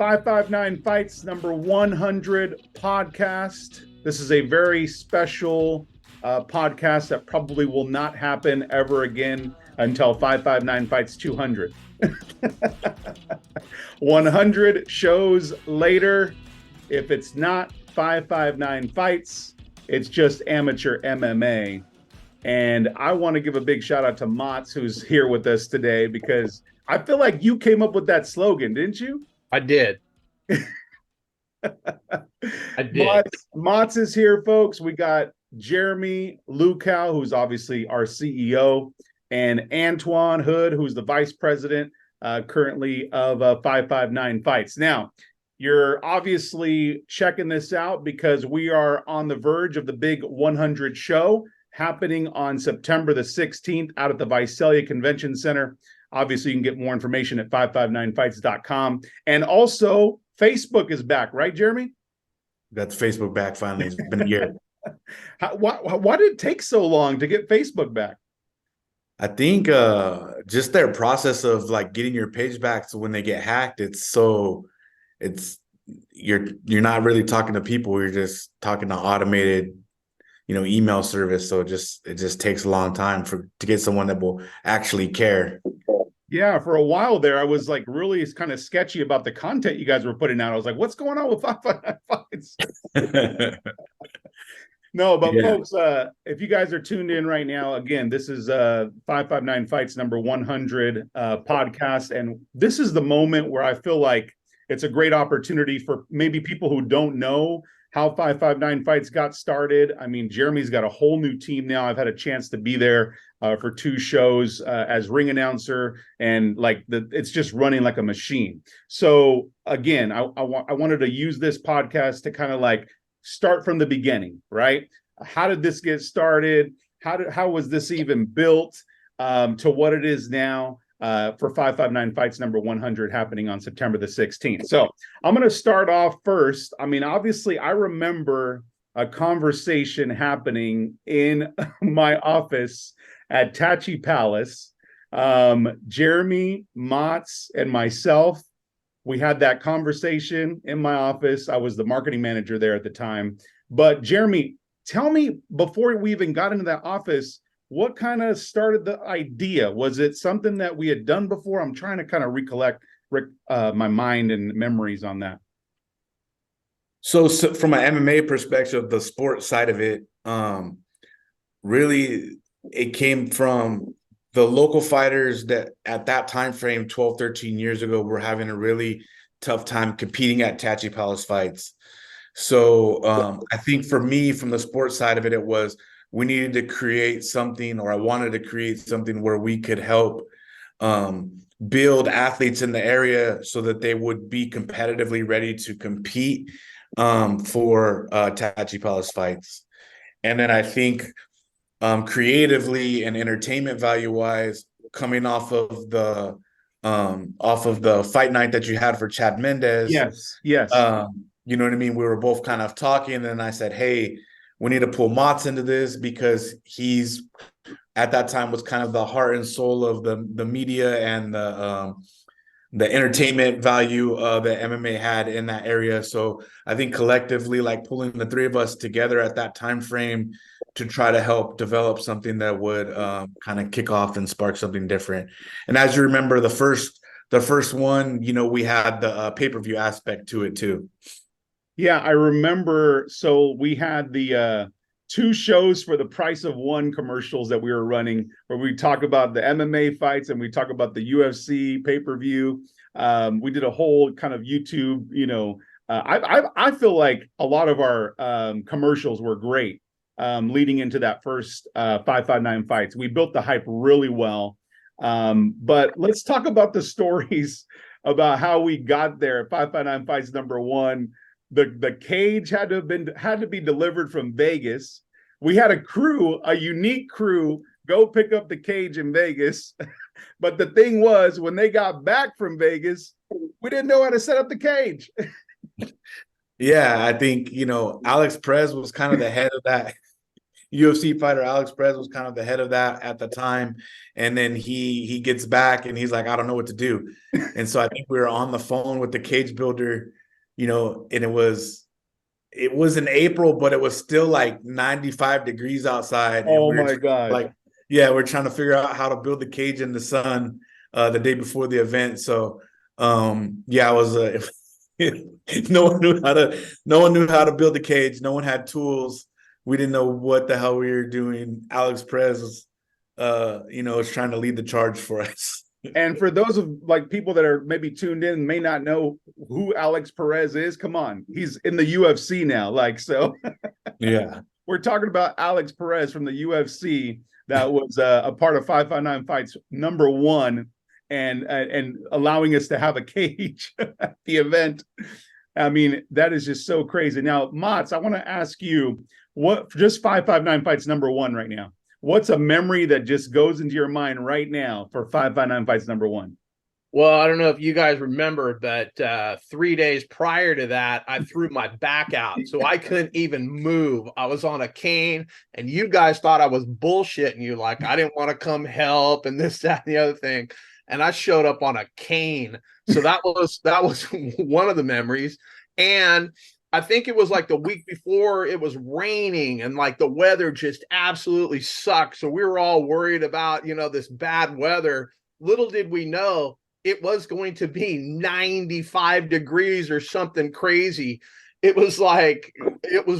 559 Fights number 100 podcast. This is a very special podcast that probably will not happen ever again until 559 Fights 200. 100 shows later. If it's not 559 Fights, it's just amateur MMA. And I want to give a big shout out to Motts, who's here with us today, because I feel like you came up with that slogan, didn't you? I did. I did. Motts is here, folks. We got Jeremy Lukow, who's obviously our CEO, and Antoine Hood, who's the vice president currently of 559 Fights. Now, you're obviously checking this out because we are on the verge of the big 100 show happening on September the 16th out at the Visalia Convention Center. Obviously, you can get more information at 559fights.com. And also, Facebook is back, right, Jeremy? That's Facebook back finally. It's been a year. Why did it take so long to get Facebook back? I think just their process of like getting your page back, so when they get hacked, you're not really talking to people, you're just talking to automated email service. So it just takes a long time to get someone that will actually care. Yeah, for a while there, I was like really kind of sketchy about the content you guys were putting out. I was like, what's going on with 559 Fights? No, but yeah. Folks, if you guys are tuned in right now, again, this is 559 Fights number 100 podcast. And this is the moment where I feel like it's a great opportunity for maybe people who don't know how 559 Fights got started. I mean, Jeremy's got a whole new team now. I've had a chance to be there for 2 shows as ring announcer, and it's just running like a machine. So again, I wanted to use this podcast to kind of like start from the beginning, right? How did this get started? How was this even built to what it is now? For 559 Fights number 100 happening on September the 16th. So I'm going to start off first. I mean, obviously, I remember a conversation happening in my office at Tachi Palace. Jeremy, Motts, and myself, we had that conversation in my office. I was the marketing manager there at the time. But Jeremy, tell me, before we even got into that office, what kind of started the idea? Was it something that we had done before? I'm trying to kind of recollect my mind and memories on that. So from an MMA perspective, the sport side of it, really, it came from the local fighters that at that time frame, 12, 13 years ago, were having a really tough time competing at Tachi Palace fights. So I think for me, from the sports side of it, it was, we needed to create something, or I wanted to create something where we could help build athletes in the area so that they would be competitively ready to compete for Tachi Palace fights. And then I think creatively and entertainment value wise, coming off of the fight night that you had for Chad Mendez. Yes. You know what I mean? We were both kind of talking, and I said, hey, we need to pull Motts into this because he's at that time was kind of the heart and soul of the media and the entertainment value that MMA had in that area. So I think collectively, like pulling the 3 of us together at that time frame to try to help develop something that would kind of kick off and spark something different. And as you remember, the first one, we had the pay-per-view aspect to it too. Yeah, I remember. So we had the 2 shows for the price of 1 commercials that we were running, where we talk about the MMA fights and we talk about the UFC pay-per-view. We did a whole kind of YouTube, I feel like a lot of our commercials were great leading into that first 559 Fights. We built the hype really well. But let's talk about the stories about how we got there at 559 Fights number 1. The cage had to be delivered from Vegas. We had a unique crew, go pick up the cage in Vegas. But the thing was, when they got back from Vegas, we didn't know how to set up the cage. Yeah, I think, Alex Perez was kind of the head of that. UFC fighter Alex Perez was kind of the head of that at the time. And then he gets back and he's like, I don't know what to do. And so I think we were on the phone with the cage builder, and it was in April, but it was still like 95 degrees outside. And Oh we were my God. like, yeah, we're trying to figure out how to build the cage in the sun the day before the event. So yeah, I was no one knew how to build the cage. No one had tools. We didn't know what the hell we were doing. Alex Perez was trying to lead the charge for us. And for those of like people that are maybe tuned in and may not know who Alex Perez is, come on, he's in the UFC now. Like, so yeah, we're talking about Alex Perez from the UFC that was a part of 559 Fights #1 and allowing us to have a cage at the event. I mean, that is just so crazy. Now, Mats, I want to ask you what just 559 Fights #1 right now. What's a memory that just goes into your mind right now for 559 Fights #1? Well, I don't know if you guys remember, but 3 days prior to that, I threw my back out. So I couldn't even move. I was on a cane, and you guys thought I was bullshitting you. Like, I didn't want to come help and this, that, and the other thing. And I showed up on a cane. So that was one of the memories. And I think it was like the week before it was raining and like the weather just absolutely sucked. So we were all worried about, this bad weather. Little did we know it was going to be 95 degrees or something crazy. It was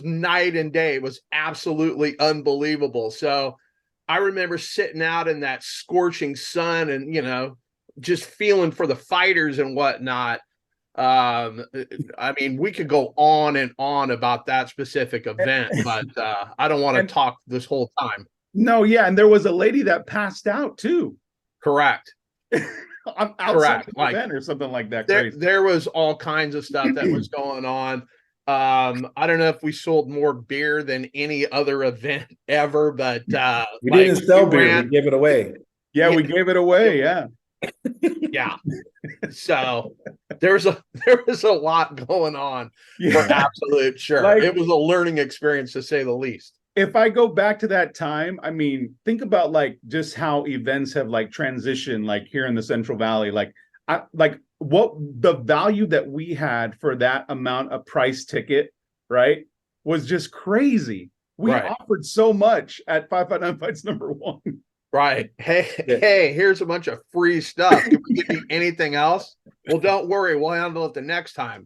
night and day. It was absolutely unbelievable. So I remember sitting out in that scorching sun and, just feeling for the fighters and whatnot. I mean, we could go on and on about that specific event, but I don't want to talk this whole time. No, yeah, and there was a lady that passed out too. Correct. Outside the event or something like that. There was all kinds of stuff that was going on. I don't know if we sold more beer than any other event ever, but we didn't sell beer, we gave it away. Yeah, we gave it away. Yeah. Yeah. So there was a lot going on for absolute sure. Like, it was a learning experience to say the least. If I go back to that time, I mean, think about like just how events have like transitioned, like here in the Central Valley, like what the value that we had for that amount of price ticket, right, was just crazy. We offered so much at 559 Fights #1. Right. Hey, here's a bunch of free stuff. Can we give you anything else? Well, don't worry. We'll handle it the next time.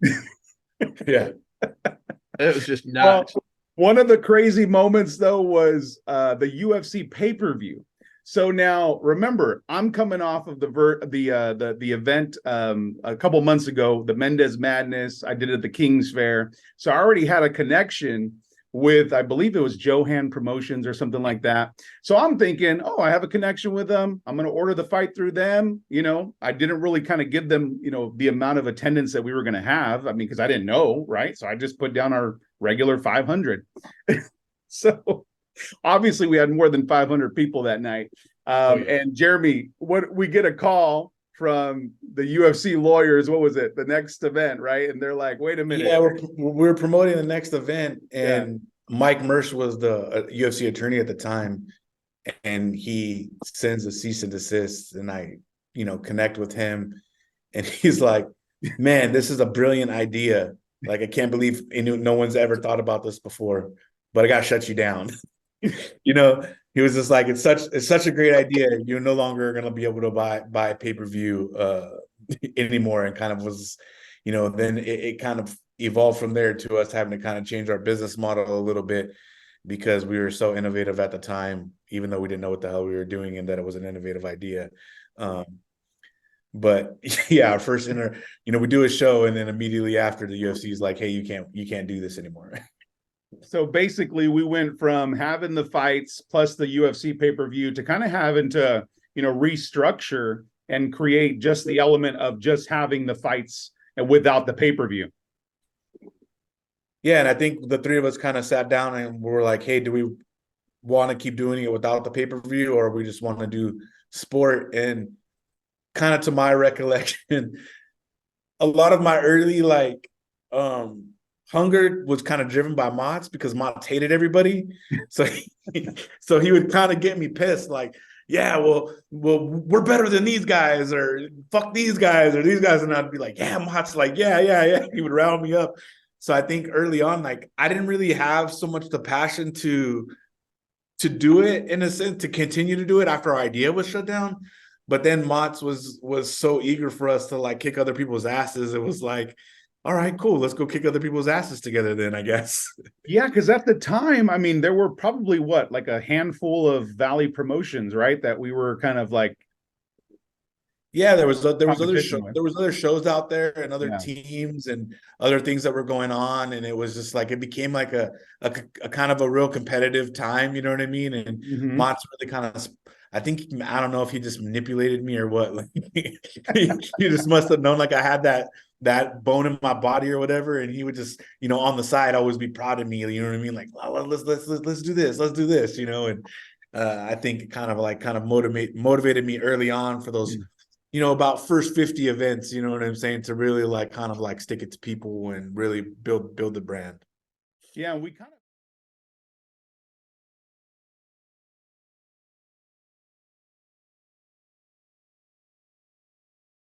Yeah. It was just nuts. Well, one of the crazy moments, though, was the UFC pay-per-view. So now, remember, I'm coming off of the event a couple months ago, the Mendez Madness. I did it at the King's Fair. So I already had a connection with, I believe it was Johan Promotions or something like that. So I'm thinking, oh, I have a connection with them. I'm going to order the fight through them. I didn't really kind of give them, the amount of attendance that we were going to have. I mean, because I didn't know, right? So I just put down our regular 500. So obviously we had more than 500 people that night. And Jeremy, we get a call from the UFC lawyers. What was it? The next event, right? And they're like, wait a minute. Yeah, we're promoting the next event. And Mike Mersch was the UFC attorney at the time. And he sends a cease and desist. And I, connect with him. And he's like, man, this is a brilliant idea. Like, I can't believe no one's ever thought about this before, but I got to shut you down. He was just like, it's such a great idea. You're no longer going to be able to buy pay-per-view anymore. And kind of was, then it kind of evolved from there to us having to kind of change our business model a little bit because we were so innovative at the time, even though we didn't know what the hell we were doing and that it was an innovative idea. But yeah, our first we do a show and then immediately after the UFC is like, hey, you can't do this anymore. So basically we went from having the fights plus the UFC pay-per-view to kind of having to, restructure and create just the element of just having the fights and without the pay-per-view. Yeah. And I think the three of us kind of sat down and we were like, hey, do we want to keep doing it without the pay-per-view or we just want to do sport? And kind of to my recollection, a lot of my early hunger was kind of driven by Mott's because Mott's hated everybody. So so he would kind of get me pissed, like, yeah, well, we're better than these guys, or fuck these guys, or these guys. And I'd be like, yeah, Mott's like, yeah. He would round me up. So I think early on, like, I didn't really have so much the passion to do it, in a sense, to continue to do it after our idea was shut down. But then Mott's was so eager for us to like kick other people's asses. It was like, all right, cool, let's go kick other people's asses together then, I guess. Yeah, because at the time, I mean, there were probably what, like a handful of Valley promotions, right? That we were kind of like, Yeah, there was other competition with. there was other shows out there and other Yeah. teams and other things that were going on, and it was just like it became like a kind of a real competitive time, you know what I mean? And Mhm. Mott's really kind of, I think, I don't know if he just manipulated me or what. Like, he just must have known like I had that bone in my body or whatever, and he would just, you know, on the side always be proud of me, you know what I mean? Like, oh, let's do this, you know. And I think it kind of motivated me early on for those, you know, about first 50 events, you know what I'm saying, to really like kind of like stick it to people and really build the brand. Yeah, we kind of